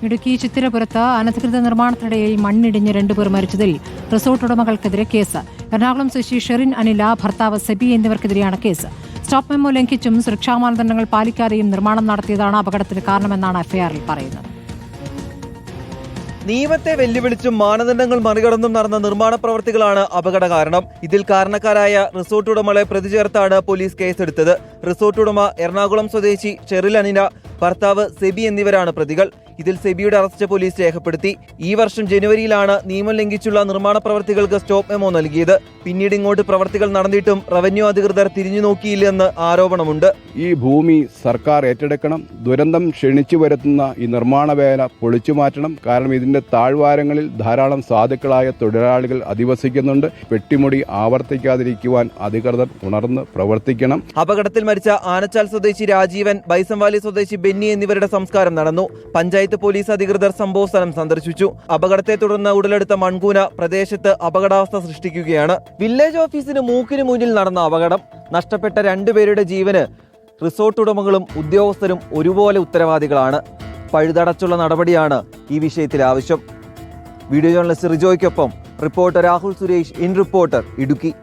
ഇടുക്കി ചിത്തിരപുരത്ത് അനധികൃത നിർമ്മാണത്തിനിടയിൽ മണ്ണിടിഞ്ഞ് 2 പേർ മരിച്ചതിൽ റിസോർട്ട് ഉടമകൾക്കെതിരെ കേസ്. എറണാകുളം സ്വദേശി ഷെറിൻ അനില, ഭർത്താവ് സെബി എന്നിവർക്കെതിരെയാണ് കേസ്. സ്റ്റോപ്പ് മെമ്മോ ലംഘിച്ചും സുരക്ഷാ മാനദണ്ഡങ്ങൾ പാലിക്കാതെയും നിർമ്മാണം നടത്തിയതാണ് അപകടത്തിന് കാരണമെന്നാണ് എഫ്ഐആറിൽ പറയുന്നത്. നിയമത്തെ വെല്ലുവിളിച്ചും മാനദണ്ഡങ്ങൾ മറികടന്നും നടന്ന നിർമ്മാണ പ്രവർത്തികളാണ് അപകട കാരണം. ഇതിൽ കാരണക്കാരായ റിസോർട്ട് ഉടമകളെ പ്രതി ചേർത്താണ് പോലീസ് കേസെടുത്തത്. റിസോർട്ട് ഉടമ എറണാകുളം സ്വദേശി ഷെറിൽ അനില, ഭർത്താവ് സെബി എന്നിവരാണ് പ്രതികൾ. ഇതിൽ സെബിയുടെ അറസ്റ്റ് പോലീസ് രേഖപ്പെടുത്തി. ഈ വർഷം ജനുവരിയിലാണ് നിയമം ലംഘിച്ചുള്ള നിർമ്മാണ പ്രവർത്തികൾക്ക് സ്റ്റോപ്പ് മെമ്മോ നൽകിയത്. പിന്നീട് ഇങ്ങോട്ട് പ്രവർത്തികൾ നടന്നിട്ടും റവന്യൂ അധികൃതർ തിരിഞ്ഞു നോക്കിയില്ലെന്ന് ആരോപണമുണ്ട്. ഈ ഭൂമി സർക്കാർ ഏറ്റെടുക്കണം. ദുരന്തം ക്ഷണിച്ചു വരുത്തുന്ന ഈ നിർമ്മാണ വേല പൊളിച്ചു മാറ്റണം. കാരണം ഇതിന്റെ താഴ്വാരങ്ങളിൽ ധാരാളം സാധുക്കളായ തൊഴിലാളികൾ അധിവസിക്കുന്നുണ്ട്. പെട്ടിമുടി ആവർത്തിക്കാതിരിക്കുവാൻ അധികൃതർ ഉണർന്ന് പ്രവർത്തിക്കണം. അപകടത്തിൽ മരിച്ച ആനച്ചാൽ സ്വദേശി രാജീവൻ, ബൈസംവാലി സ്വദേശി ബെന്നി എന്നിവരുടെ സംസ്കാരം നടന്നു. പഞ്ചായത്ത് പോലീസ് അധികൃതർ സംഭവസ്ഥലം സന്ദർശിച്ചു. അപകടത്തെ തുടർന്ന് ഉടലെടുത്ത മൺകൂന പ്രദേശത്ത് അപകടാവസ്ഥ സൃഷ്ടിക്കുകയാണ്. വില്ലേജ് ഓഫീസിന് മൂക്കിന് മുന്നിൽ നടന്ന അപകടം. നഷ്ടപ്പെട്ട 2 പേരുടെ ജീവന് റിസോർട്ട് ഉടമകളും ഉദ്യോഗസ്ഥരും ഒരുപോലെ ഉത്തരവാദികളാണ്. പഴുതടച്ചുള്ള നടപടിയാണ് ഈ വിഷയത്തിൽ ആവശ്യം. വീഡിയോ ജേർണലിസ്റ്റ് റിജോയ്ക്കൊപ്പം reporter Rahul Suresh, in reporter, Idukki.